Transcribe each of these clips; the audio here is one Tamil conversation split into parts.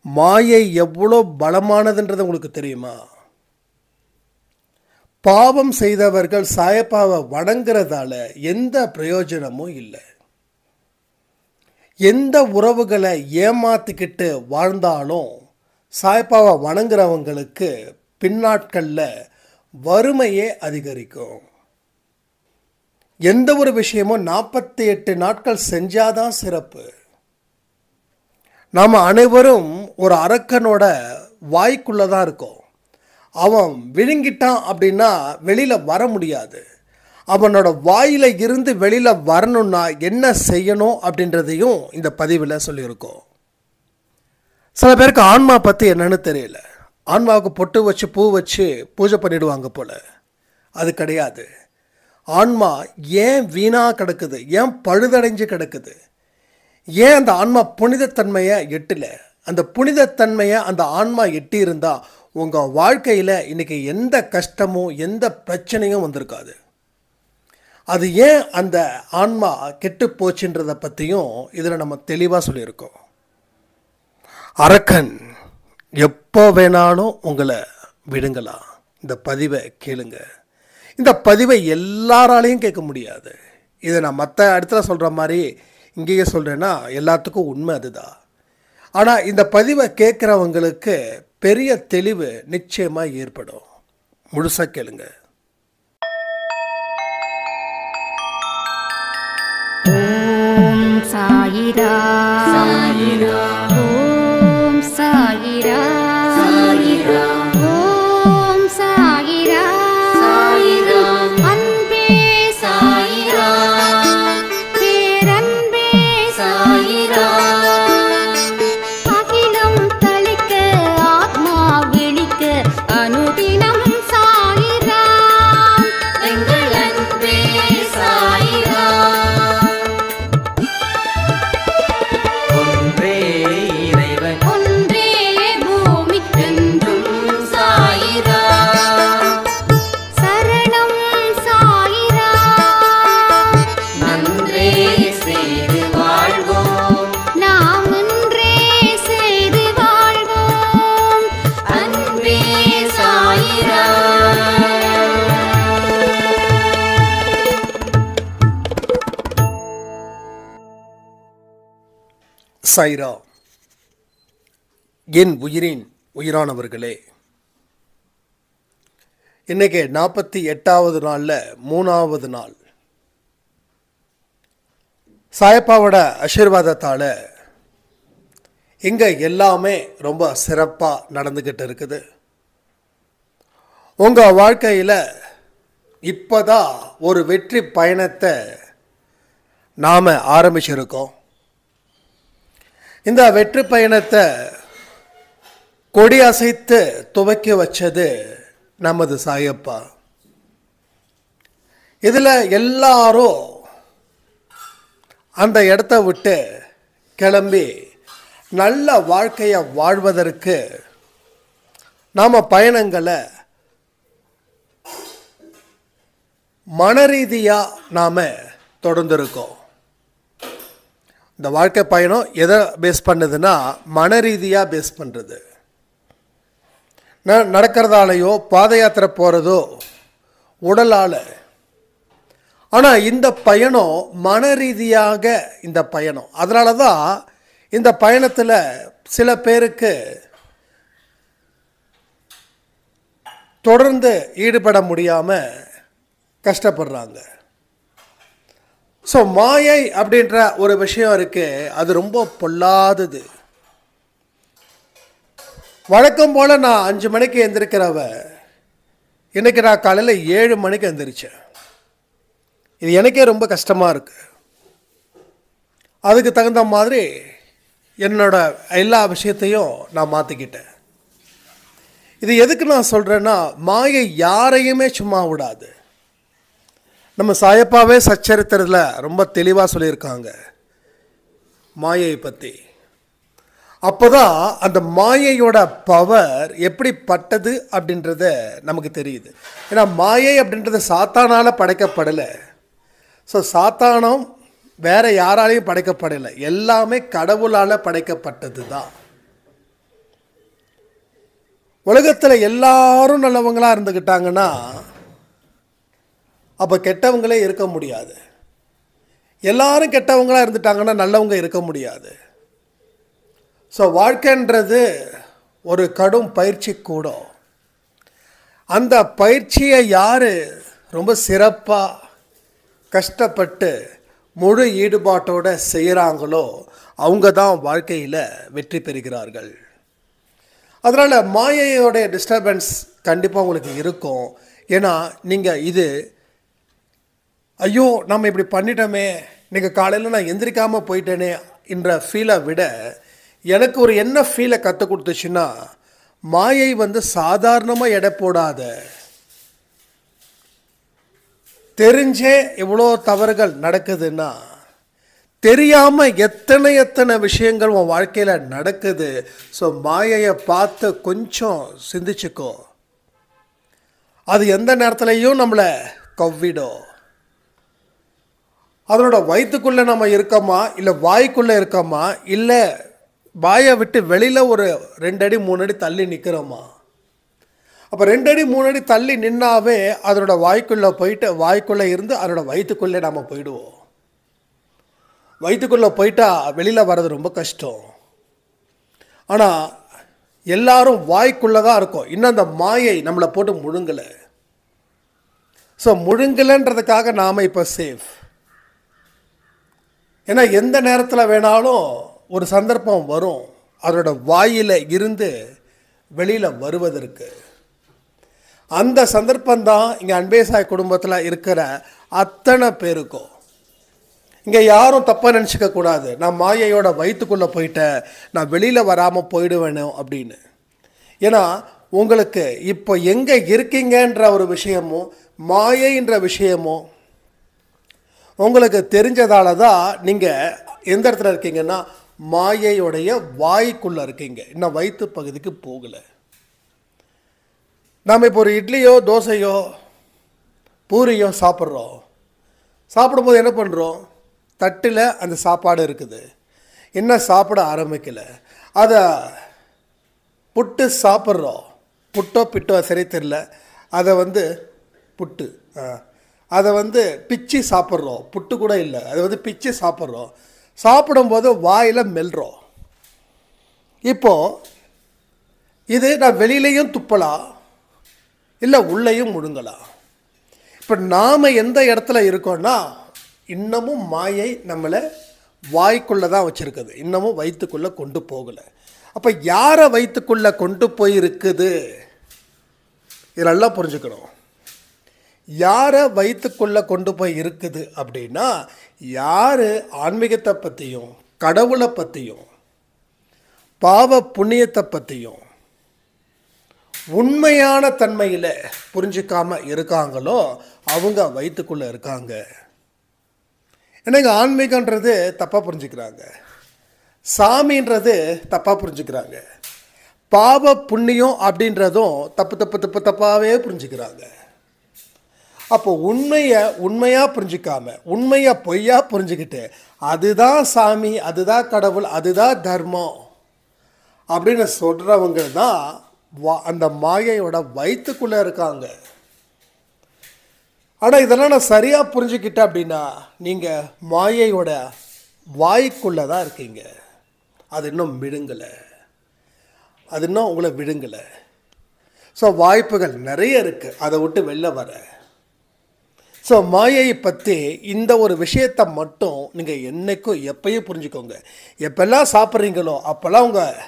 மாயை எவ்வளோ பலமானதுன்றது உங்களுக்கு தெரியுமா? பாவம் செய்தவர்கள் சாயப்பாவை வணங்குறதால எந்த பிரயோஜனமும் இல்லை. எந்த உறவுகளை ஏமாத்திக்கிட்டு வாழ்ந்தாலும் சாயப்பாவை வணங்குறவங்களுக்கு பின்னாட்களில் வறுமையே அதிகரிக்கும். எந்த ஒரு விஷயமும் 48 நாட்கள் செஞ்சாதான் சிறப்பு. நாம் அனைவரும் ஒரு அரக்கனோட வாய்க்குள்ளே தான் இருக்கோம். அவன் விழுங்கிட்டான் அப்படின்னா வெளியில் வர முடியாது. அவனோட வாயில் இருந்து வெளியில் வரணும்னா என்ன செய்யணும் அப்படின்றதையும் இந்த பதிவில் சொல்லியிருக்கோம். சில பேருக்கு ஆன்மா பற்றி என்னன்னு தெரியல. ஆன்மாவுக்கு பொட்டு வச்சு பூ வச்சு பூஜை பண்ணிடுவாங்க போல். அது கிடையாது. ஆன்மா ஏன் வீணாக கிடக்குது, ஏன் பழுதடைஞ்சு கிடக்குது, ஏன் அந்த ஆன்மா புனிதத்தன்மையை எட்டலை? அந்த புனிதத்தன்மையை அந்த ஆன்மா எட்டி இருந்தால் உங்கள் வாழ்க்கையில் இன்றைக்கி எந்த கஷ்டமும் எந்த பிரச்சனையும் வந்திருக்காது. அது ஏன் அந்த ஆன்மா கெட்டு போச்சுன்றதை பற்றியும் இதில் நம்ம தெளிவாக சொல்லியிருக்கோம். அரக்கன் எப்போ வேணாலும் உங்களை விடுங்கலாம். இந்த பதிவை கேளுங்க. இந்த பதிவை எல்லாராலையும் கேட்க முடியாது. இதை நான் மற்ற இடத்துல சொல்கிற மாதிரி இங்கேயே சொல்கிறேன்னா எல்லாத்துக்கும் உண்மை அதுதான். ஆனால் இந்த பதிவை கேட்குறவங்களுக்கு பெரிய தெளிவு நிச்சயமாக ஏற்படும். முழுசாக கேளுங்க. ஓம் சாயிரா சாயிரா, ஓம் சாயிரா சாயிரா, ஓம் சாயிரா சாயிரா, அன்பே சாயிரா, பேரன்பே சாயிரா, அகிலம் தளிக்க ஆத்மா விழிக்க அனுதினம் சாயிரா, எங்கள் அன்பே சாயிரா. சாயிரா. என் உயிரின் உயிரானவர்களே, இன்னைக்கு 48வது நாளில் 3வது நாள். சாயப்பாவோட ஆசீர்வாதத்தால் இங்கே எல்லாமே ரொம்ப சிறப்பாக நடந்துக்கிட்டு இருக்குது. உங்கள் வாழ்க்கையில் இப்போ தான் ஒரு வெற்றி பயணத்தை நாம் ஆரம்பிச்சிருக்கோம். இந்த வெற்றி பயணத்தை கொடி அசைத்து துவக்கி வச்சது நமது சாயப்பா. இதில் எல்லாரும் அந்த இடத்த விட்டு கிளம்பி நல்ல வாழ்க்கையை வாழ்வதற்கு நாம் பயணங்களை மனரீதியாக நாம் தொடர்ந்துருக்கோம். இந்த வாழ்க்கை பயணம் எதை பேஸ் பண்ணுதுன்னா மன ரீதியாக பேஸ் பண்ணுறது. நடக்கிறதாலேயோ பாத யாத்திரை போகிறதோ உடலால். ஆனால் இந்த பயணம் மன ரீதியாக இந்த பயணம். அதனால தான் இந்த பயணத்தில் சில பேருக்கு தொடர்ந்து ஈடுபட முடியாமல் கஷ்டப்படுறாங்க. ஸோ மாயை அப்படின்ற ஒரு விஷயம் இருக்குது, அது ரொம்ப பொல்லாதது. வழக்கம் போல் நான் 5 மணிக்கு எழுந்திருக்கிறவ இன்றைக்கி நான் காலையில் 7 மணிக்கு எழுந்திரிச்சேன். இது எனக்கே ரொம்ப கஷ்டமாக இருக்குது. அதுக்கு தகுந்த மாதிரி என்னோட எல்லா விஷயத்தையும் நான் மாற்றிக்கிட்டேன். இது எதுக்கு நான் சொல்கிறேன்னா, மாயை யாரையுமே சும்மா விடாது. நம்ம சாயப்பாவே சச்சரித்திரத்தில் ரொம்ப தெளிவாக சொல்லியிருக்காங்க மாயை பற்றி. அப்போ தான் அந்த மாயையோட பவர் எப்படிப்பட்டது அப்படின்றத நமக்கு தெரியுது. ஏன்னா மாயை அப்படின்றது சாத்தானால் படைக்கப்படலை. ஸோ சாத்தானம் வேறு யாராலையும் படைக்கப்படலை, எல்லாமே கடவுளால் படைக்கப்பட்டது தான். உலகத்தில் எல்லாரும் நல்லவங்களாக இருந்துக்கிட்டாங்கன்னா அப்போ கெட்டவங்களே இருக்க முடியாது. எல்லாரும் கெட்டவங்களாக இருந்துட்டாங்கன்னா நல்லவங்க இருக்க முடியாது. ஸோ வாழ்க்கைன்றது ஒரு கடும் பயிற்சி கூட. அந்த பயிற்சியை யார் ரொம்ப சிறப்பாக கஷ்டப்பட்டு முழு ஈடுபாட்டோடு செய்கிறாங்களோ அவங்க தான் வாழ்க்கையில் வெற்றி பெறுகிறார்கள். அதனால் மாயையோடைய டிஸ்டர்பன்ஸ் கண்டிப்பாக உங்களுக்கு இருக்கும். ஏன்னா நீங்கள் இது ஐயோ நம்ம இப்படி பண்ணிட்டோமே, நீங்கள் காலையில் நான் எந்திரிக்காமல் போயிட்டேனே என்ற ஃபீலை விட எனக்கு ஒரு என்ன ஃபீலை கற்றுக் கொடுத்துச்சுன்னா, மாயை சாதாரணமாக எடை போடாத, தெரிஞ்சே எவ்வளோ தவறுகள் நடக்குதுன்னா தெரியாமல் எத்தனை விஷயங்கள் உன் வாழ்க்கையில் நடக்குது. ஸோ மாயையை பார்த்து கொஞ்சம் சிந்திச்சுக்கோ. அது எந்த நேரத்துலையும் நம்மளை கவ்விடும். அதனோட வயிற்றுக்குள்ளே நம்ம இருக்கோமா, இல்லை வாய்க்குள்ளே இருக்கோமா, இல்லை வாயை விட்டு வெளியில் ஒரு 2 அடி 3 அடி தள்ளி நிற்கிறோமா? அப்போ 2 அடி 3 அடி தள்ளி நின்னாவே அதனோட வாய்க்குள்ளே போயிட்டு வாய்க்குள்ளே இருந்து அதனோட வயிற்றுக்குள்ளே நம்ம போயிடுவோம். வயிற்றுக்குள்ளே போயிட்டா வெளியில் வர்றது ரொம்ப கஷ்டம். ஆனால் எல்லாரும் வாய்க்குள்ளே தான் இருக்கும். இன்னும் அந்த மாயை நம்மளை போட்டு முழுங்கலை. ஸோ முழுங்கலைன்றதுக்காக நாம் இப்போ சேஃப். ஏன்னா எந்த நேரத்தில் வேணாலும் ஒரு சந்தர்ப்பம் வரும் அதோட வாயில் இருந்து வெளியில் வருவதற்கு. அந்த சந்தர்ப்பந்தான் இங்கே அன்பேசாய் குடும்பத்தில் இருக்கிற அத்தனை பேருக்கும். இங்கே யாரும் தப்பாக நினச்சிக்க கூடாது, நான் மாயையோட வயிற்றுக்குள்ளே போயிட்டேன், நான் வெளியில் வராமல் போயிடுவேணும் அப்படின்னு. ஏன்னா உங்களுக்கு இப்போ எங்கே இருக்கீங்கன்ற ஒரு விஷயமும் மாயைன்ற விஷயமும் உங்களுக்கு தெரிஞ்சதால தான் நீங்கள் எந்த இடத்துல இருக்கீங்கன்னா மாயையோடைய வாய்க்குள்ளே இருக்கீங்க, இன்னும் வயிற்று பகுதிக்கு போகலை. நாம் இப்போ ஒரு இட்லியோ தோசையோ பூரியோ சாப்பிட்றோம். சாப்பிடும்போது என்ன பண்ணுறோம், தட்டில் அந்த சாப்பாடு இருக்குது, இன்னும் சாப்பிட ஆரம்பிக்கலை. அதை புட்டு சாப்பிட்றோம், புட்டோ பிட்டோ சரி தெரியல, அதை புட்டு அதை பிச்சு சாப்பிட்றோம், புட்டு கூட இல்லை, அதை பிச்சு சாப்பிட்றோம். சாப்பிடும்போது வாயில் மெல்றோம். இப்போது இது நான் வெளியிலையும் துப்பலாம், இல்லை உள்ளேயும் முழுங்கலாம். இப்போ நாம் எந்த இடத்துல இருக்கோன்னா இன்னமும் மாயை நம்மளை வாய்க்குள்ளே தான் வச்சுருக்குது, இன்னமும் வயிற்றுக்குள்ளே கொண்டு போகலை. அப்போ யாரை வயிற்றுக்குள்ளே கொண்டு போயிருக்குது இதெல்லாம் புரிஞ்சுக்கணும். யாரை வயிற்றுக்குள்ளே கொண்டு போய் இருக்குது அப்படின்னா, யார் ஆன்மீகத்தை பற்றியும் கடவுளை பற்றியும் பாவ புண்ணியத்தை பற்றியும் உண்மையான தன்மையில் புரிஞ்சிக்காமல் இருக்காங்களோ அவங்க வயிற்றுக்குள்ளே இருக்காங்க. ஏன்னா ஆன்மீகன்றது தப்பாக புரிஞ்சுக்கிறாங்க, சாமின்றது தப்பாக புரிஞ்சுக்கிறாங்க, பாவ புண்ணியம் அப்படின்றதும் தப்பாகவே புரிஞ்சுக்கிறாங்க. அப்போ உண்மையாக புரிஞ்சிக்காம உண்மையை பொய்யா புரிஞ்சுக்கிட்டு அதுதான் சாமி, அதுதான் கடவுள், அதுதான் தர்மம் அப்படின்னு சொல்கிறவங்க தான் அந்த மாயையோட வயிற்றுக்குள்ளே இருக்காங்க. ஆனால் இதெல்லாம் நான் சரியாக புரிஞ்சுக்கிட்டேன் அப்படின்னா நீங்கள் மாயையோட வாய்க்குள்ளே தான் இருக்கீங்க. அது இன்னும் விழுங்கலை, அது இன்னும் உங்களை விழுங்கலை. ஸோ வாய்ப்புகள் நிறைய இருக்குது அதை விட்டு வெளில வர. ஸோ மாயையை பற்றி இந்த ஒரு விஷயத்தை மட்டும் நீங்கள் என்றைக்கும் எப்பயும் புரிஞ்சுக்கோங்க. எப்பெல்லாம் சாப்பிட்றீங்களோ அப்போல்லாம் உங்கள்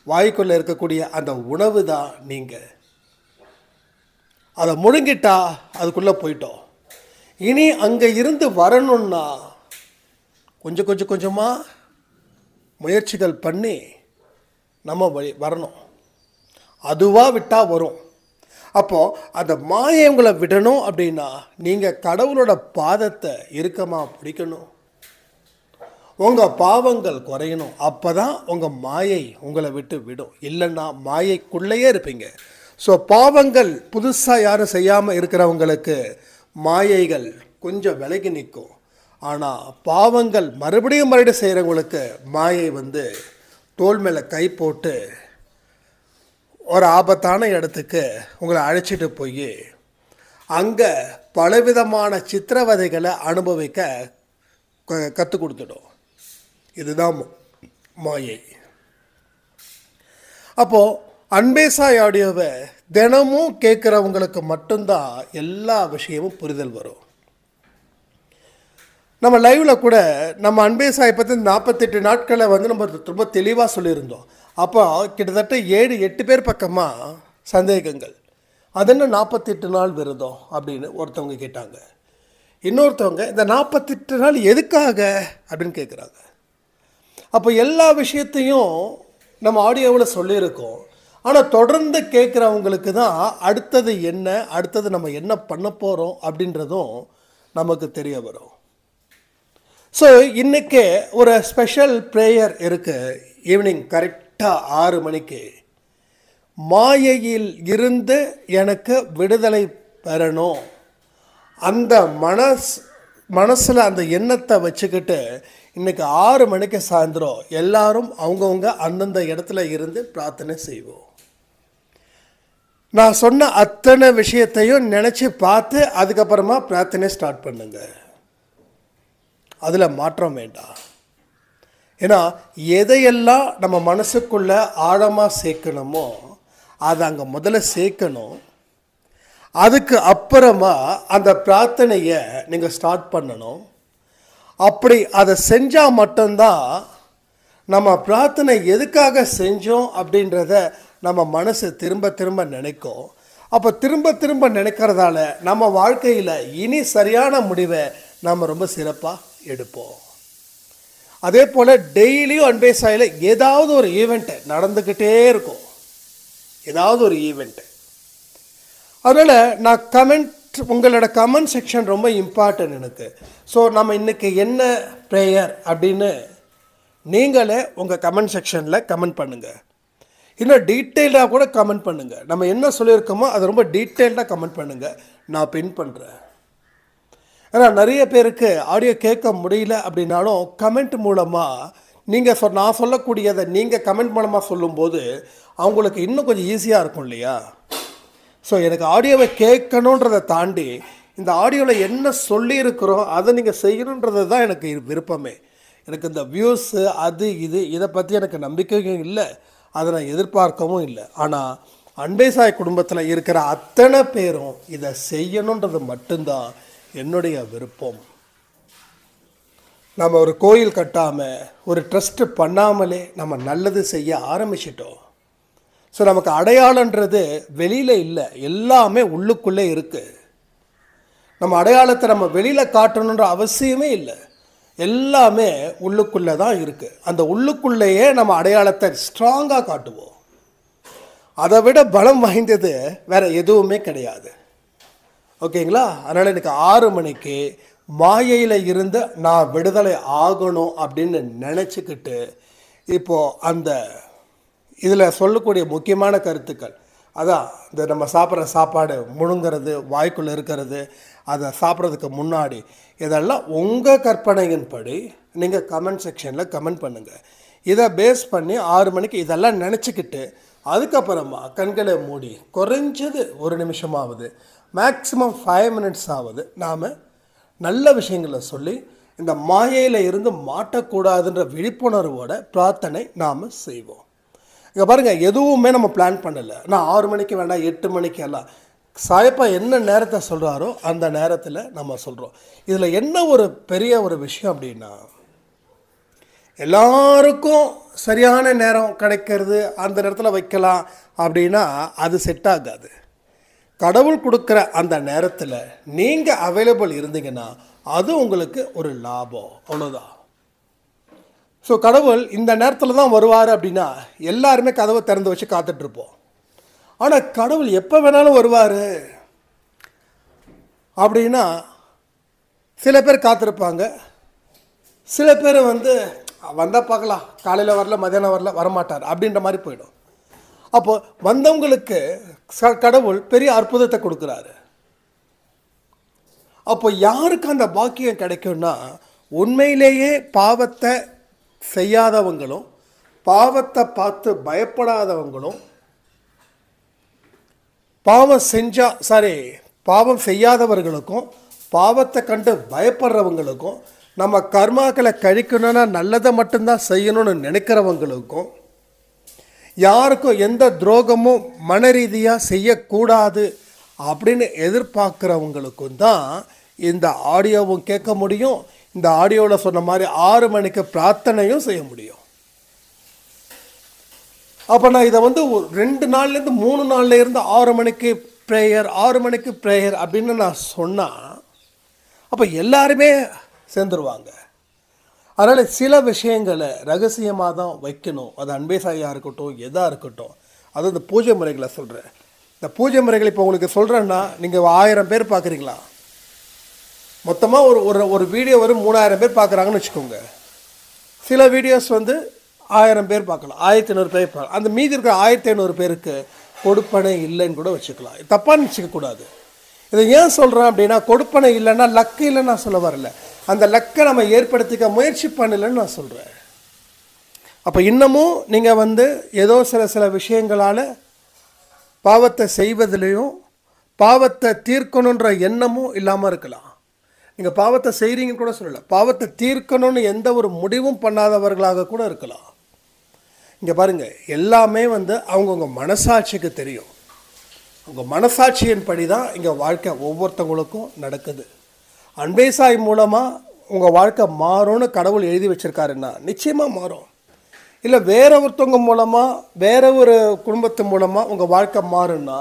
வாய்க்குள்ளே இருக்கக்கூடிய அந்த உணவு தான் நீங்கள். அதை முழுங்கிட்டா அதுக்குள்ளே போயிட்டோம். இனி அங்கே இருந்து வரணுன்னா கொஞ்சமாக முயற்சிகள் பண்ணி நம்ம வரணும். அதுவாக விட்டால் வரும். அப்போது அந்த மாயை உங்களை விடணும் அப்படின்னா நீங்கள் கடவுளோட பாதத்தை இறுக்கமாக பிடிக்கணும், உங்கள் பாவங்கள் குறையணும். அப்போ தான் உங்கள் மாயை உங்களை விட்டு விடும். இல்லைன்னா மாயைக்குள்ளேயே இருப்பீங்க. ஸோ பாவங்கள் புதுசாக யாரும் செய்யாமல் இருக்கிறவங்களுக்கு மாயைகள் கொஞ்சம் விலகி நிற்கும். ஆனால் பாவங்கள் மறுபடியும் செய்கிறவங்களுக்கு மாயை தோள் மேலே கை போட்டு ஒரு ஆபத்தான இடத்துக்கு உங்களை அழைச்சிட்டு போய் அங்கே பலவிதமான சித்திரவதைகளை அனுபவிக்க கற்றுக் கொடுத்துடும். இதுதான் மாயை. அப்போது அன்பே சாய் ஆடியோவை தினமும் கேட்குறவங்களுக்கு மட்டும்தான் எல்லா விஷயமும் புரிதல் வரும். நம்ம லைவில் கூட நம்ம அன்பே சாயை பற்றி 48 நாட்களை நம்ம ரொம்ப தெளிவாக சொல்லியிருந்தோம். அப்போ கிட்டத்தட்ட 7-8 பேர் பக்கமாக சந்தேகங்கள். அது என்ன 48 நாள் விரதம் அப்படின்னு ஒருத்தவங்க கேட்டாங்க. இன்னொருத்தவங்க இந்த 48 நாள் எதுக்காக அப்படின்னு கேட்குறாங்க. அப்போ எல்லா விஷயத்தையும் நம்ம ஆடியோவில் சொல்லியிருக்கோம். ஆனால் தொடர்ந்து கேட்குறவங்களுக்கு தான் அடுத்தது என்ன, அடுத்தது நம்ம என்ன பண்ண போகிறோம் அப்படின்றதும் நமக்கு தெரிய வரும். ஸோ இன்றைக்கே ஒரு ஸ்பெஷல் ப்ரேயர் இருக்குது. ஈவினிங் கரெக்டாக 6 மணிக்கு மாயையில் இருந்து எனக்கு விடுதலை பெறணும், அந்த மனசில் அந்த எண்ணத்தை வச்சுக்கிட்டு இன்றைக்கி 6 மணிக்கு சாயந்தரம் எல்லாரும் அவங்கவுங்க அந்தந்த இடத்துல இருந்து பிரார்த்தனை செய்வோம். நான் சொன்ன அத்தனை விஷயத்தையும் நினச்சி பார்த்து அதுக்கப்புறமா பிரார்த்தனை ஸ்டார்ட் பண்ணுங்க. அதில் மாற்றம் வேண்டாம். ஏன்னா எதையெல்லாம் நம்ம மனசுக்குள்ளே ஆழமாக சேர்க்கணுமோ அதை அங்கே முதல்ல சேர்க்கணும். அதுக்கு அப்புறமா அந்த பிரார்த்தனையை நீங்கள் ஸ்டார்ட் பண்ணணும். அப்படி அதை செஞ்சால் மட்டும்தான் நம்ம பிரார்த்தனை எதுக்காக செஞ்சோம் அப்படின்றத நம்ம மனசு திரும்ப திரும்ப நினைக்கும். அப்போ திரும்ப திரும்ப நினைக்கிறதால நம்ம வாழ்க்கையில் இனி சரியான முடிவை நாம் ரொம்ப சிறப்பாக எடுப்போம். அதே போல் டெய்லியும் அன்பே சாயில் ஏதாவது ஒரு ஈவெண்ட்டு நடந்துக்கிட்டே இருக்கும். ஏதாவது ஒரு ஈவெண்ட்டு. அதனால் நான் உங்களோட கமெண்ட் செக்ஷன் ரொம்ப இம்பார்ட்டன்ட் எனக்கு. ஸோ நம்ம இன்றைக்கி என்ன ப்ரேயர் அப்படின்னு நீங்களே உங்கள் கமெண்ட் செக்ஷனில் கமெண்ட் பண்ணுங்கள். இன்னும் டீட்டெயில்டாக கூட கமெண்ட் பண்ணுங்கள். நம்ம என்ன சொல்லியிருக்கோமோ அதை ரொம்ப டீட்டெயில்டாக கமெண்ட் பண்ணுங்கள். நான் பின் பண்ணுறேன். ஏன்னா நிறைய பேருக்கு ஆடியோ கேட்க முடியல அப்படின்னாலும் கமெண்ட் மூலமாக நீங்கள் நான் சொல்லக்கூடியதை நீங்கள் கமெண்ட் மூலமாக சொல்லும்போது அவங்களுக்கு இன்னும் கொஞ்சம் ஈஸியாக இருக்கும் இல்லையா? ஸோ எனக்கு ஆடியோவை கேட்கணுன்றதை தாண்டி இந்த ஆடியோவில் என்ன சொல்லியிருக்கிறோம் அதை நீங்கள் செய்யணுன்றது தான் எனக்கு விருப்பமே. எனக்கு இந்த வியூஸு அது இதை பற்றி எனக்கு நம்பிக்கையும் இல்லை, அதை நான் எதிர்பார்க்கவும் இல்லை. ஆனால் அன்பே சாய் குடும்பத்தில் இருக்கிற அத்தனை பேரும் இதை செய்யணுன்றது மட்டும்தான் என்னுடைய விருப்பம். நம்ம ஒரு கோயில் கட்டாமல் ஒரு ட்ரஸ்ட்டு பண்ணாமலே நம்ம நல்லது செய்ய ஆரம்பிச்சிட்டோம். ஸோ நமக்கு அடையாளன்றது வெளியில் இல்லை, எல்லாமே உள்ளுக்குள்ளே இருக்குது. நம்ம அடையாளத்தை நம்ம வெளியில் காட்டணுன்ற அவசியமே இல்லை, எல்லாமே உள்ளுக்குள்ளே தான் இருக்குது. அந்த உள்ளுக்குள்ளேயே நம்ம அடையாளத்தை ஸ்ட்ராங்காக காட்டுவோம். அதை விட பலம் வாய்ந்தது வேறு எதுவுமே கிடையாது. ஓகேங்களா? அதனால் எனக்கு 6 மணிக்கு மாயையில் இருந்து நான் விடுதலை ஆகணும் அப்படின்னு நினச்சிக்கிட்டு இப்போது அந்த இதில் சொல்லக்கூடிய முக்கியமான கருத்துக்கள் அதான் இந்த நம்ம சாப்பிட்ற சாப்பாடு முழுங்கிறது, வாய்க்குள்ளே இருக்கிறது, அதை சாப்பிட்றதுக்கு முன்னாடி இதெல்லாம் உங்கள் கற்பனையின்படி நீங்கள் கமெண்ட் செக்ஷனில் கமெண்ட் பண்ணுங்கள். இதை பேஸ் பண்ணி 6 மணிக்கு இதெல்லாம் நினச்சிக்கிட்டு அதுக்கப்புறமா கண்களை மூடி குறைஞ்சது 1 நிமிஷமாவது, மேக்ஸிமம் 5 மினிட்ஸ் ஆகுது நாம் நல்ல விஷயங்களை சொல்லி இந்த மாயையில் இருந்து மாட்டக்கூடாதுன்ற விழிப்புணர்வோட பிரார்த்தனை நாம் செய்வோம். இங்கே பாருங்கள், எதுவுமே நம்ம பிளான் பண்ணலை. நான் 6 மணிக்கு வேண்டாம், 8 மணிக்கு எல்லாம் சாயப்பா என்ன நேரத்தை சொல்கிறாரோ அந்த நேரத்தில் நம்ம சொல்கிறோம். இதில் என்ன ஒரு பெரிய ஒரு விஷயம் அப்படின்னா, எல்லாருக்கும் சரியான நேரம் கிடைக்கிறது அந்த நேரத்தில் வைக்கலாம் அப்படின்னா அது செட் ஆகாது. கடவுள் கொடுக்குற அந்த நேரத்தில் நீங்கள் அவைலபிள் இருந்தீங்கன்னா அது உங்களுக்கு ஒரு லாபம், அவ்வளோதான். ஸோ கடவுள் இந்த நேரத்தில் தான் வருவார் அப்படின்னா எல்லாருமே கதவை திறந்து வச்சு காத்துட்ருப்போம். ஆனால் கடவுள் எப்போ வேணாலும் வருவார் அப்படின்னா சில பேர் காத்திருப்பாங்க, சில பேர் வந்தால் பார்க்கலாம், காலையில் வரல, மதியானம் வரல, வரமாட்டார் அப்படின்ற மாதிரி போயிடும். அப்போது வந்தவங்களுக்கு கடவுள் பெரிய அற்புதத்தை கொடுக்குறாரு. அப்போ யாருக்கு அந்த பாக்கியம் கிடைக்கும்னா, உண்மையிலேயே பாவத்தை செய்யாதவங்களும் பாவத்தை பார்த்து பயப்படாதவங்களும் பாவம் செய்யாதவர்களுக்கும் பாவத்தை கண்டு பயப்படுறவங்களுக்கும் நம்ம கர்மாக்களை கழிக்கணும்னா நல்லதை மட்டும்தான் செய்யணும்னு நினைக்கிறவங்களுக்கும் யாருக்கும் எந்த துரோகமும் மன ரீதியாக செய்யக்கூடாது அப்படின்னு எதிர்பார்க்குறவங்களுக்கும் தான் இந்த ஆடியோவும் கேட்க முடியும். இந்த ஆடியோவில் சொன்ன மாதிரி 6 மணிக்கு பிரார்த்தனையும் செய்ய முடியும். அப்போ நான் இதை வந்து 2 நாள்லேருந்து 3 நாள்ல இருந்து 6 மணிக்கு ப்ரேயர் அப்படின்னு நான் சொன்னால் அப்போ எல்லாருமே சேர்ந்துருவாங்க. அதனால் சில விஷயங்களை ரகசியமாக தான் வைக்கணும். அது அன்பே சாயாக இருக்கட்டும், எதாக இருக்கட்டும். அது இந்த பூஜை முறைகளை சொல்கிறேன். இந்த பூஜை முறைகள் இப்போ உங்களுக்கு சொல்கிறேன்னா நீங்கள் 1000 பேர் பார்க்குறீங்களா, மொத்தமாக ஒரு வீடியோ வரும் 3000 பேர் பார்க்குறாங்கன்னு வச்சுக்கோங்க. சில வீடியோஸ் வந்து 1000 பேர் பார்க்கலாம், 1500 பேர் பார்க்கலாம். அந்த மீதி இருக்கிற 1500 பேருக்கு கொடுப்பனை இல்லைன்னு கூட வச்சுக்கலாம். தப்பாக நினச்சிக்கக்கூடாது. இதை ஏன் சொல்கிறேன் அப்படின்னா, கொடுப்பனை இல்லைன்னா லக்கு இல்லைன்னு நான் சொல்ல வரல, அந்த லக்கை நம்ம ஏற்படுத்திக்க முயற்சி பண்ணலைன்னு நான் சொல்கிறேன். அப்போ இன்னமும் நீங்கள் வந்து ஏதோ சில விஷயங்களால் பாவத்தை செய்வதிலையும் பாவத்தை தீர்க்கணுன்ற எண்ணமும் இல்லாமல் இருக்கலாம். நீங்கள் பாவத்தை செய்கிறீங்கன்னு கூட சொல்லலை, பாவத்தை தீர்க்கணும்னு எந்த ஒரு முடிவும் பண்ணாதவர்களாக கூட இருக்கலாம். இங்கே பாருங்கள், எல்லாமே வந்து அவங்கவுங்க மனசாட்சிக்கு தெரியும். உங்கள் மனசாட்சியின் படி தான் இங்கே வாழ்க்கை ஒவ்வொருத்தவங்களுக்கும் நடக்குது. அன்பே சாய் மூலமாக உங்கள் வாழ்க்கை மாறும்னு கடவுள் எழுதி வச்சுருக்காருன்னா நிச்சயமாக மாறும். இல்லை வேற ஒருத்தவங்க மூலமாக வேற ஒரு குடும்பத்து மூலமாக உங்கள் வாழ்க்கை மாறுன்னா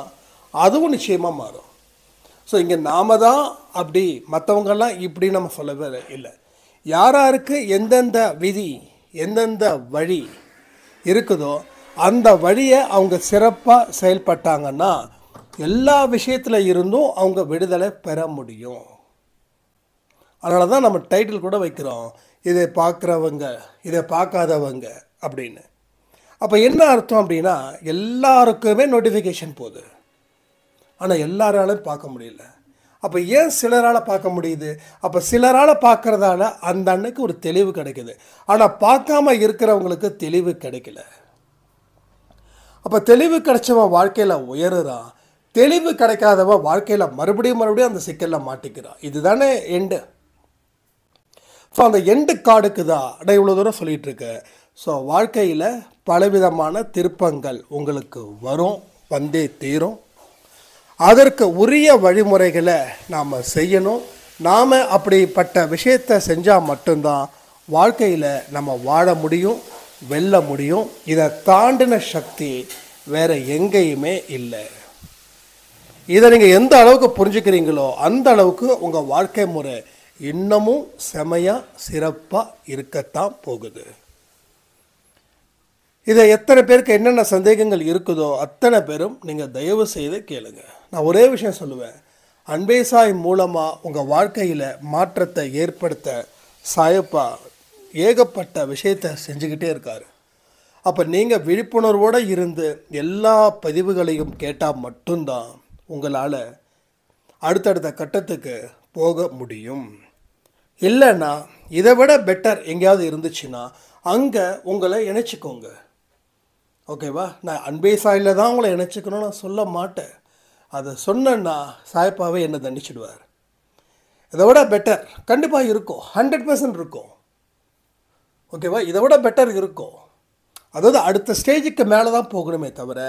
அதுவும் நிச்சயமாக மாறும். ஸோ இங்கே நாம தான் அப்படி, மற்றவங்கெல்லாம் இப்படி நம்ம சொல்லவே இல்லை. யாருக்கு எந்தெந்த விதி எந்தெந்த வழி இருக்குதோ அந்த வழியை அவங்க சிறப்பாக செயல்பட்டாங்கன்னா எல்லா விஷயத்தில் இருந்தும் அவங்க விடுதலை பெற முடியும். அதனால தான் நம்ம டைட்டில் கூட வைக்கிறோம், இதை பார்க்குறவங்க இதை பார்க்காதவங்க அப்படின்னு. அப்போ என்ன அர்த்தம் அப்படின்னா, எல்லாருக்குமே நோட்டிஃபிகேஷன் போகுது, ஆனால் எல்லாராலும் பார்க்க முடியல. அப்போ ஏன் சிலரால் பார்க்க முடியுது? அப்போ சிலரால் பார்க்குறதால அந்த அன்னைக்கு ஒரு தெளிவு கிடைக்குது, ஆனால் பார்க்காம இருக்கிறவங்களுக்கு தெளிவு கிடைக்கல. அப்போ தெளிவு கிடைச்சவன் வாழ்க்கையில் உயருறான், தெளிவு கிடைக்காதவன் வாழ்க்கையில் மறுபடியும் அந்த சிக்கலில் மாட்டிக்கிறான். இதுதானே எண்டு. ஸோ அந்த எண்டு கார்டுக்கு தான் நான் இவ்வளோ தூரம் சொல்லிகிட்டு இருக்கேன். ஸோ வாழ்க்கையில் பலவிதமான திருப்பங்கள் உங்களுக்கு வரும், வந்தே தீரும். அதற்கு உரிய வழிமுறைகளை நாம் செய்யணும். நாம் அப்படிப்பட்ட விஷயத்தை செஞ்சால் மட்டும்தான் வாழ்க்கையில் நம்ம வாழ முடியும், வெல்ல முடியும். இதை தாண்டின சக்தி வேறு எங்கேயுமே இல்லை. இதை நீங்கள் எந்த அளவுக்கு புரிஞ்சுக்கிறீங்களோ அந்த அளவுக்கு உங்கள் வாழ்க்கை முறை இன்னமும் செமையாக சிறப்பாக இருக்கத்தான் போகுது. இதை எத்தனை பேருக்கு என்னென்ன சந்தேகங்கள் இருக்குதோ அத்தனை பேரும் நீங்கள் தயவு செய்து கேளுங்க. நான் ஒரே விஷயம் சொல்லுவேன், அன்பே சாய் மூலமாக உங்கள் வாழ்க்கையில் மாற்றத்தை ஏற்படுத்த சாயப்பா ஏகப்பட்ட விஷயத்தை செஞ்சுக்கிட்டே இருக்கார். அப்போ நீங்கள் விழிப்புணர்வோடு இருந்து எல்லா பதிவுகளையும் கேட்டால் மட்டும்தான் உங்களால் அடுத்தடுத்த கட்டத்துக்கு போக முடியும். இல்லைன்னா இதை விட பெட்டர் எங்கேயாவது இருந்துச்சுன்னா அங்கே உங்களை இணைச்சிக்கோங்க. ஓகேவா? நான் அன்பே சாயில் தான் உங்களை இணைச்சிக்கணும்னு நான் சொல்ல மாட்டேன். அதை சொன்னேன்னா சாயப்பாவே என்னை தண்டிச்சிடுவார். இதை விட பெட்டர் கண்டிப்பாக இருக்கும், 100% இருக்கும். ஓகேவா? இதை விட பெட்டர் இருக்கும். அதாவது அடுத்த ஸ்டேஜுக்கு மேலே தான் போகணுமே தவிர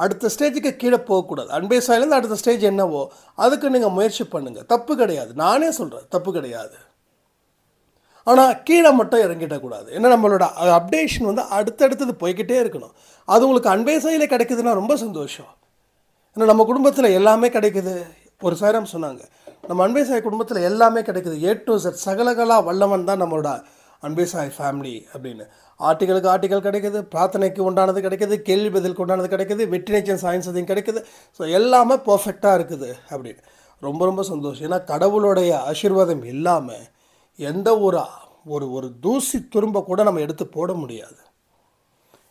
அடுத்த ஸ்டேஜுக்கு கீழே போகக்கூடாது. அன்பே சாயிலேருந்து அடுத்த ஸ்டேஜ் என்னவோ அதுக்கு நீங்கள் முயற்சி பண்ணுங்கள், தப்பு கிடையாது. நானே சொல்கிறேன், தப்பு கிடையாது. ஆனால் கீழே மட்டும் இறங்கிடக்கூடாது. ஏன்னா நம்மளோட அப்டேஷன் வந்து அடுத்தடுத்தது போய்கிட்டே இருக்கணும். அது உங்களுக்கு அன்பே சாயிலே கிடைக்குதுன்னா ரொம்ப சந்தோஷம். ஏன்னா நம்ம குடும்பத்தில் எல்லாமே கிடைக்குது. ஒரு சாரம் சொன்னாங்க, நம்ம அன்பே சாய் குடும்பத்தில் எல்லாமே கிடைக்குது, A to Z சகலகலா வல்லவன் தான் நம்மளோட அன்பே சாய் ஃபேமிலி அப்படின்னு. ஆர்டிக்கல் கிடைக்குது, பிரார்த்தனைக்கு உண்டானது கிடைக்குது, கேள்வி பதிலுக்கு உண்டானது கிடைக்குது, வெற்றிநேச்சன் சயின்ஸ் அதையும் கிடைக்குது. ஸோ எல்லாமே பர்ஃபெக்டாக இருக்குது அப்படின்னு ரொம்ப ரொம்ப சந்தோஷம். ஏன்னா கடவுளுடைய ஆசீர்வாதம் இல்லாமல் எந்த ஒரு தூசி துரும்ப கூட நம்ம எடுத்து போட முடியாது.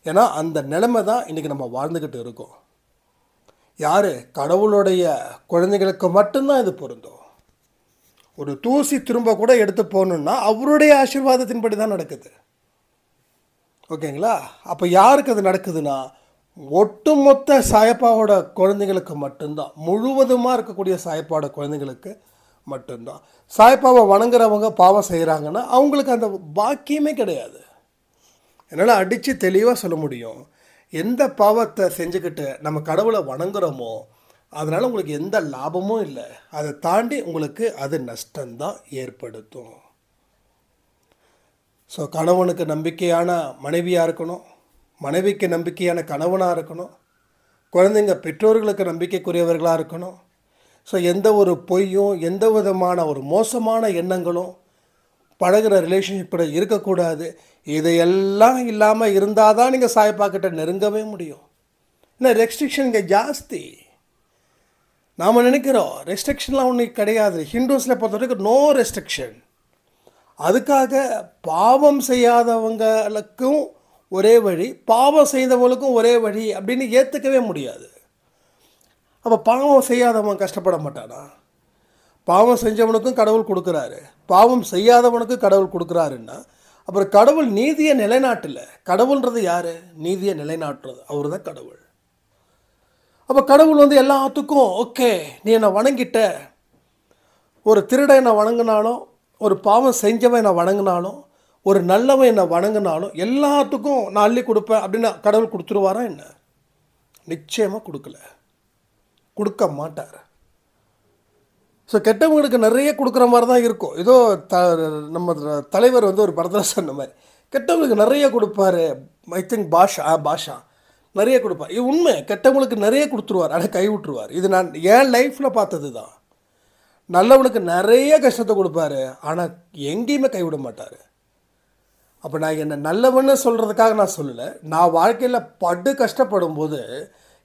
ஏன்னா அந்த நிலைமை தான் இன்றைக்கி நம்ம வாழ்ந்துக்கிட்டு இருக்கோம். யார்? கடவுளுடைய குழந்தைகளுக்கு மட்டும்தான் இது பொருந்தும். ஒரு தூசி திரும்ப கூட எடுத்து போகணுன்னா அவருடைய ஆசீர்வாதத்தின்படி தான் நடக்குது. ஓகேங்களா? அப்போ யாருக்கு அது நடக்குதுன்னா ஒட்டுமொத்த சாயப்பாவோட குழந்தைங்களுக்கு மட்டும்தான், முழுவதுமாக இருக்கக்கூடிய சாயப்பாவோட குழந்தைங்களுக்கு மட்டும்தான். சாயப்பாவை வணங்குறவங்க பாவம் செய்கிறாங்கன்னா அவங்களுக்கு அந்த பாக்கியமே கிடையாது. என்னால் அடித்து தெளிவாக சொல்ல முடியும், எந்த பாவத்தை செஞ்சுக்கிட்டு நம்ம கடவுளை வணங்குறோமோ அதனால் உங்களுக்கு எந்த லாபமும் இல்லை. அதை தாண்டி உங்களுக்கு அது நஷ்டம்தான் ஏற்படுத்தும். ஸோ கணவனுக்கு நம்பிக்கையான மனைவியாக இருக்கணும், மனைவிக்கு நம்பிக்கையான கணவனாக இருக்கணும், குழந்தைங்க பெற்றோர்களுக்கு நம்பிக்கைக்குரியவர்களாக இருக்கணும். ஸோ எந்த ஒரு பொய்யும் எந்த விதமான ஒரு மோசமான எண்ணங்களும் பழகிற ரிலேஷன்ஷிப்பில் இருக்கக்கூடாது. இதையெல்லாம் இல்லாமல் இருந்தால் தான் நீங்கள் சாயப்பாக்கிட்ட நெருங்கவே முடியும். ஏன்னா ரெஸ்ட்ரிக்ஷன் இங்கே ஜாஸ்தி. நாம் நினைக்கிறோம் ரெஸ்ட்ரிக்ஷன்லாம் ஒன்றும் கிடையாது. ஹிந்துஸில் பொறுத்த வரைக்கும் நோ ரெஸ்ட்ரிக்ஷன். அதுக்காக பாவம் செய்யாதவங்களுக்கும் ஒரே வழி, பாவம் செய்தவங்களுக்கும் ஒரே வழி அப்படின்னு ஏற்றுக்கவே முடியாது. அப்போ பாவம் செய்யாதவன் கஷ்டப்பட மாட்டானா? பாவம் செஞ்சவனுக்கும் கடவுள் கொடுக்குறாரு, பாவம் செய்யாதவனுக்கும் கடவுள் கொடுக்குறாருன்னா அப்புறம் கடவுள் நீதியை நிலைநாட்டல. கடவுள்ன்றது யார்? நீதியை நிலைநாட்டுறது அவர் தான் கடவுள். அப்போ கடவுள் வந்து எல்லாத்துக்கும் ஓகே, நீ என்னை வணங்கிட்ட, ஒரு திருடன் என்னை வணங்கினாலும், ஒரு பாவம் செஞ்சவன் என்னை வணங்கினாலும், ஒரு நல்லவன் என்னை வணங்கினாலும் எல்லாத்துக்கும் நான் அள்ளி கொடுப்பேன் அப்படின்னு கடவுள் கொடுத்துருவாரா என்ன? நிச்சயமாக கொடுக்கல, கொடுக்க மாட்டார். ஸோ கெட்டவங்களுக்கு நிறைய கொடுக்குற மாதிரி தான் இருக்கும். ஏதோ நம்ம தலைவர் வந்து ஒரு படத்தில் சொன்ன மாதிரி கெட்டவங்களுக்கு நிறைய கொடுப்பாரு. ஐ திங்க் பாஷா நிறைய கொடுப்பார். இது உண்மை, கெட்டவங்களுக்கு நிறைய கொடுத்துருவார், ஆனால் கை விட்டுருவார். இது நான் என் லைஃப்பில் பார்த்தது தான். நல்லவனுக்கு நிறைய கஷ்டத்தை கொடுப்பாரு, ஆனால் எங்கேயுமே கைவிட மாட்டார். அப்போ நான் என்னை நல்லவன்னு சொல்கிறதுக்காக நான் சொல்லலை, நான் வாழ்க்கையில் படு கஷ்டப்படும் போது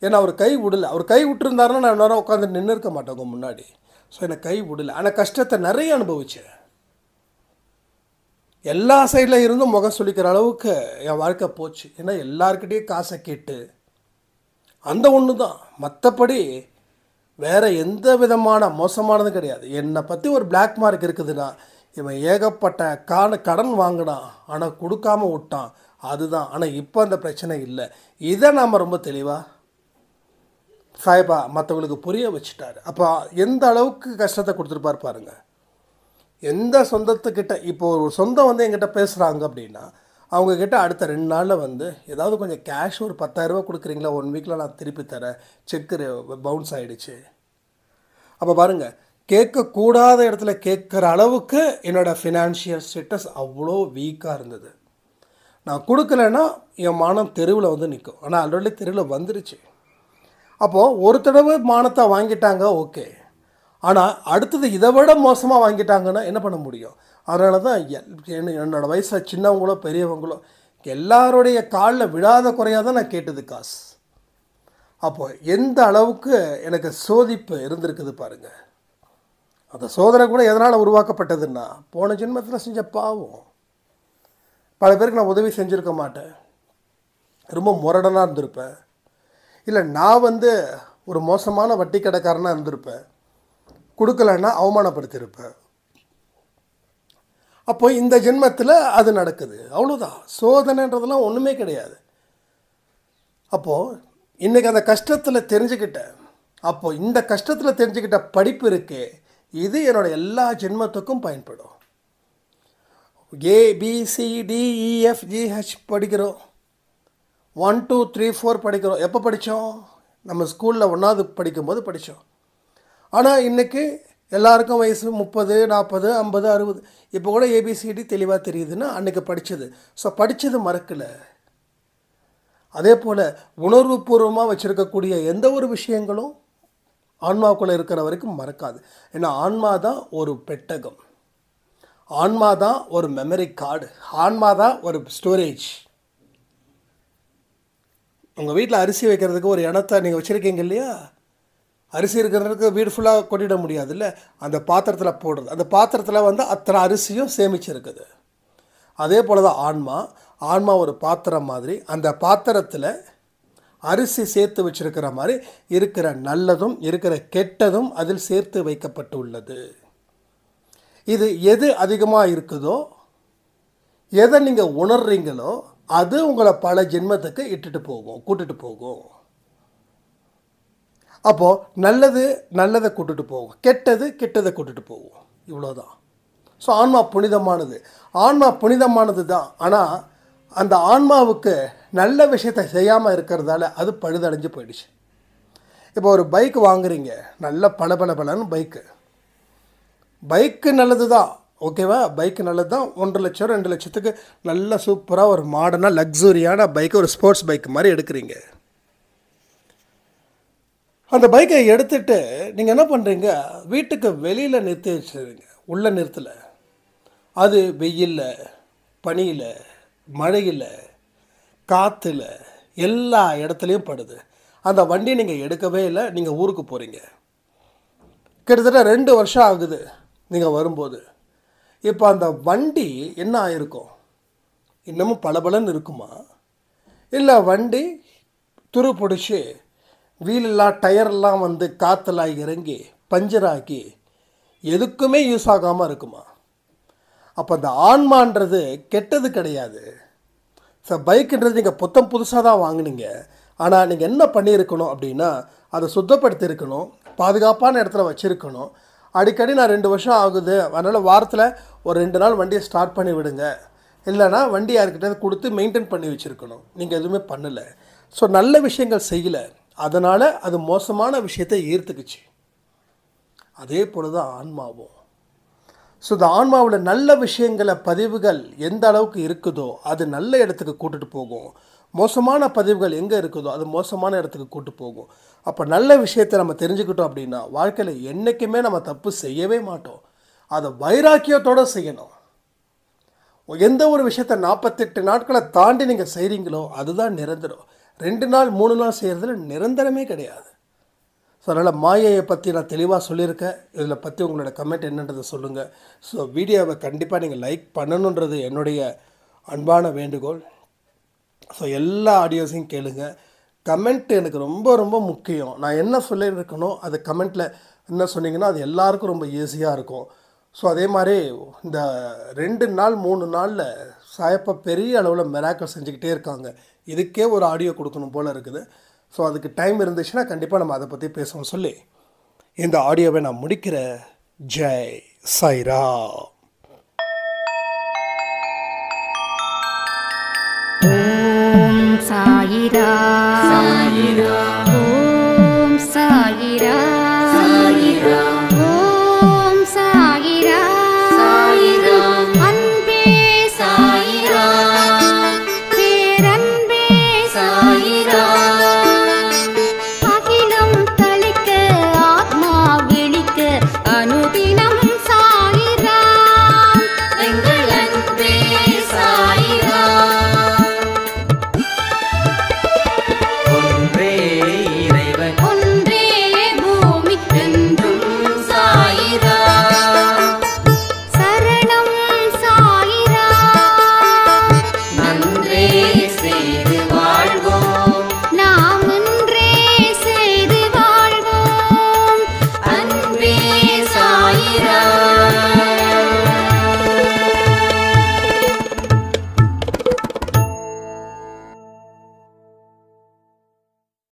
என்னை அவர் கை விடலை. அவர் கை விட்டுருந்தாருன்னா நான் நேரம் உட்காந்து நின்று இருக்க மாட்டேன் உங்கள் முன்னாடி. ஸோ என்னை கை விடலை, ஆனால் கஷ்டத்தை நிறைய அனுபவித்தேன். எல்லா சைடில் இருந்தும் முகம் சொல்லிக்கிற அளவுக்கு என் வாழ்க்கை போச்சு. ஏன்னா எல்லாருக்கிட்டையும் காசை கேட்டு அந்த ஒன்று தான், மற்றபடி வேறு எந்த விதமான மோசமானதும் கிடையாது. என்னை பற்றி ஒரு பிளாக் மார்க் இருக்குதுன்னா இவன் ஏகப்பட்ட கடன் வாங்கினான் ஆனால் கொடுக்காம விட்டான், அதுதான். ஆனால் இப்போ அந்த பிரச்சனை இல்லை. இதை நாம் ரொம்ப தெளிவாக சாயப்பா மற்றவங்களுக்கு புரிய வச்சுட்டாரு. அப்போ எந்த அளவுக்கு கஷ்டத்தை கொடுத்துருப்பார் பாருங்கள். எந்த சொந்தத்துக்கிட்ட இப்போ ஒரு சொந்தம் வந்து எங்கிட்ட பேசுகிறாங்க அப்படின்னா அவங்கக்கிட்ட அடுத்த 2 நாளில் வந்து ஏதாவது கொஞ்சம் கேஷ் ஒரு 10,000 ரூபா கொடுக்குறீங்களா, 1 வீக்கில் நான் திருப்பி தரேன், செக்கு பவுன்ஸ் ஆகிடுச்சு. அப்போ பாருங்கள், கேட்கக்கூடாத இடத்துல கேட்குற அளவுக்கு என்னோடய ஃபினான்ஷியல் ஸ்டேட்டஸ் அவ்வளோ வீக்காக இருந்தது. நான் கொடுக்கலன்னா என் மானம் தெருவில் வந்து நிற்கும். ஆனால் ஆல்ரெடி தெருவில் வந்துருச்சு. அப்போது ஒரு தடவை மானத்தை வாங்கிட்டாங்க ஓகே, ஆனால் அடுத்தது இதை விட மோசமாக வாங்கிட்டாங்கன்னா என்ன பண்ண முடியும்? அதனால தான் என்னோடய வயசில் சின்னவங்களோ பெரியவங்களோ எல்லாருடைய காலில் விழாத குறையாக தான் நான் கேட்டது காசு. அப்போது எந்த அளவுக்கு எனக்கு சோதிப்பு இருந்திருக்குது பாருங்கள். அந்த சோதனை கூட எதனால் உருவாக்கப்பட்டதுன்னா போன ஜென்மத்தில் செஞ்ச பாவம். பல பேருக்கு நான் உதவி செஞ்சுருக்க மாட்டேன், ரொம்ப முரடனாக இருந்திருப்பேன், இல்லை நான் வந்து ஒரு மோசமான வட்டி கடைக்காரனாக இருந்திருப்பேன், கொடுக்கலன்னா அவமானப்படுத்தியிருப்பேன். அப்போ இந்த ஜென்மத்தில் அது நடக்குது, அவ்வளோதான். சோதனைன்றதெல்லாம் ஒன்றுமே கிடையாது. அப்போது இன்றைக்கி அந்த கஷ்டத்தில் தெரிஞ்சுக்கிட்டேன். அப்போது இந்த கஷ்டத்தில் தெரிஞ்சுக்கிட்ட படிப்பு இருக்கே, இது என்னோடய எல்லா ஜென்மத்துக்கும் பயன்படும். ABCDEFGH படிக்கிறோம், 1 2 3 4 படிக்கிறோம். எப்போ படித்தோம்? நம்ம ஸ்கூலில் 1வது படிக்கும்போது படித்தோம். ஆனால் இன்றைக்கி எல்லாருக்கும் வயசு 30 40 50 60. இப்போ கூட ABCD தெளிவாக தெரியுதுன்னா அன்றைக்கி படித்தது. ஸோ படித்தது மறக்கலை. அதே போல் உணர்வுபூர்வமாக வச்சுருக்கக்கூடிய எந்த ஒரு விஷயங்களும் ஆன்மாவுக்குள்ளே இருக்கிற வரைக்கும் மறக்காது. ஏன்னா ஆன்மா தான் ஒரு பெட்டகம், ஆன்மா தான் ஒரு மெமரி கார்டு, ஆன்மா தான் ஒரு ஸ்டோரேஜ். உங்கள் வீட்டில் அரிசி வைக்கிறதுக்கு ஒரு இடத்த நீங்கள் வச்சுருக்கீங்க இல்லையா? அரிசி இருக்கிறதுக்கு வீடு ஃபுல்லாக கொட்டிட முடியாது இல்லை, அந்த பாத்திரத்தில் போடுறது. அந்த பாத்திரத்தில் வந்து அத்தனை அரிசியும் சேமிச்சிருக்குது. அதே போல் தான் ஆன்மா ஒரு பாத்திரம் மாதிரி. அந்த பாத்திரத்தில் அரிசி சேர்த்து வச்சிருக்கிற மாதிரி இருக்கிற நல்லதும் இருக்கிற கெட்டதும் அதில் சேர்த்து வைக்கப்பட்டு உள்ளது. இது எது அதிகமாக இருக்குதோ, எதை நீங்கள் உணர்றீங்களோ அது உங்களை பல ஜென்மத்துக்கு இட்டுட்டு போகும், கூட்டுட்டு போகும். அப்போது நல்லது நல்லதை கூட்டுட்டு போகும், கெட்டது கெட்டதை கூட்டுட்டு போகும். இவ்வளோதான். ஸோ ஆன்மா புனிதமானது. ஆன்மா புனிதமானது தான். ஆனால் அந்த ஆன்மாவுக்கு நல்ல விஷயத்தை செய்யாமல் இருக்கிறதால அது பழுதடைஞ்சு போயிடுச்சு. இப்போ ஒரு பைக் வாங்குறீங்க, நல்ல பளபளன்னு பைக்கு நல்லது தான், ஓகேவா? பைக்கு நல்லது தான். 1.5 லட்சம் 2 லட்சத்துக்கு நல்ல சூப்பராக ஒரு மாடர்னாக லக்ஸுரியான பைக்கு, ஒரு ஸ்போர்ட்ஸ் பைக் மாதிரி எடுக்கிறீங்க. அந்த பைக்கை எடுத்துட்டு நீங்கள் என்ன பண்ணுறீங்க, வீட்டுக்கு வெளியில் நிறுத்தி வச்சுருங்க, உள்ளே நிறுத்தலை. அது வெயிலில், பனியில், மழையில், காற்றுல எல்லா இடத்துலையும் படுது. அந்த வண்டியை நீங்கள் எடுக்கவே இல்லை. நீங்கள் ஊருக்கு போகிறீங்க, கிட்டத்தட்ட 2 வருஷம் ஆகுது நீங்கள் வரும்போது. இப்போ அந்த வண்டி என்ன ஆகிருக்கும்? இன்னமும் பளபளன்னு இருக்குமா? இல்லை வண்டி துரு பிடிச்சி வீலெல்லாம் டயரெல்லாம் வந்து காற்றெல்லாம் இறங்கி பஞ்சராக்கி எதுக்குமே யூஸ் ஆகாமல் இருக்குமா? அப்போ அந்த ஆன்மான்றது கெட்டது கிடையாது. ஸோ பைக்குன்றது நீங்கள் புதுசாக தான் வாங்கினீங்க. ஆனால் நீங்கள் என்ன பண்ணியிருக்கணும் அப்படின்னா, அதை சுத்தப்படுத்தியிருக்கணும், பாதுகாப்பான இடத்துல வச்சுருக்கணும். அடிக்கடி நான் 2 வருஷம் ஆகுது, அதனால் வாரத்தில் ஒரு 2 நாள் வண்டியை ஸ்டார்ட் பண்ணி விடுங்க, இல்லைனா வண்டி யாருக்கிட்ட கொடுத்து மெயின்டைன் பண்ணி வச்சுருக்கணும். நீங்கள் எதுவுமே பண்ணலை. ஸோ நல்ல விஷயங்கள் செய்யலை, அதனால் அது மோசமான விஷயத்தை ஈர்த்துக்குச்சு. அதே போல் தான் ஆன்மாவும். ஸோ இந்த ஆன்மாவில் நல்ல விஷயங்களை, பதிவுகள் எந்த அளவுக்கு இருக்குதோ அது நல்ல இடத்துக்கு கூட்டிகிட்டு போகும். மோசமான பதிவுகள் எங்கே இருக்குதோ அது மோசமான இடத்துக்கு கூட்டு போகும். அப்போ நல்ல விஷயத்தை நம்ம தெரிஞ்சுக்கிட்டோம் அப்படின்னா வாழ்க்கையில் என்றைக்குமே நம்ம தப்பு செய்யவே மாட்டோம். அதை வைராக்கியத்தோடு செய்யணும். எந்த ஒரு விஷயத்தை 48 நாட்களை தாண்டி நீங்கள் செய்கிறீங்களோ அதுதான் நிரந்தரம். 2 நாள் 3 நாள் செய்கிறதுல நிரந்தரமே கிடையாது. ஸோ அதனால் மாயையை பற்றி நான் தெளிவாக சொல்லியிருக்கேன். இதில் பற்றி உங்களோட கமெண்ட் என்னன்றதை சொல்லுங்கள். ஸோ வீடியோவை கண்டிப்பாக நீங்கள் லைக் பண்ணணுன்றது என்னுடைய அன்பான வேண்டுகோள். ஸோ எல்லா ஆடியோஸையும் கேளுங்க. கமெண்ட் எனக்கு ரொம்ப ரொம்ப முக்கியம். நான் என்ன சொல்லியிருக்கணும் அது கமெண்ட்டில் என்ன சொன்னீங்கன்னா அது எல்லாருக்கும் ரொம்ப ஈஸியாக இருக்கும். ஸோ அதே மாதிரி இந்த 2 நாள் 3 நாளில் சாயப்பா பெரிய அளவில் மிராக்கிள் செஞ்சுக்கிட்டே இருக்காங்க. இதுக்கே ஒரு ஆடியோ கொடுக்கணும் போல் இருக்குது. ஸோ அதுக்கு டைம் இருந்துச்சுன்னா கண்டிப்பாக நம்ம அதை பற்றி பேசணும்னு சொல்லி இந்த ஆடியோவை நான் முடிக்கிறேன். ஜெய் சாய்ராம். ஓம் சாயிராம்.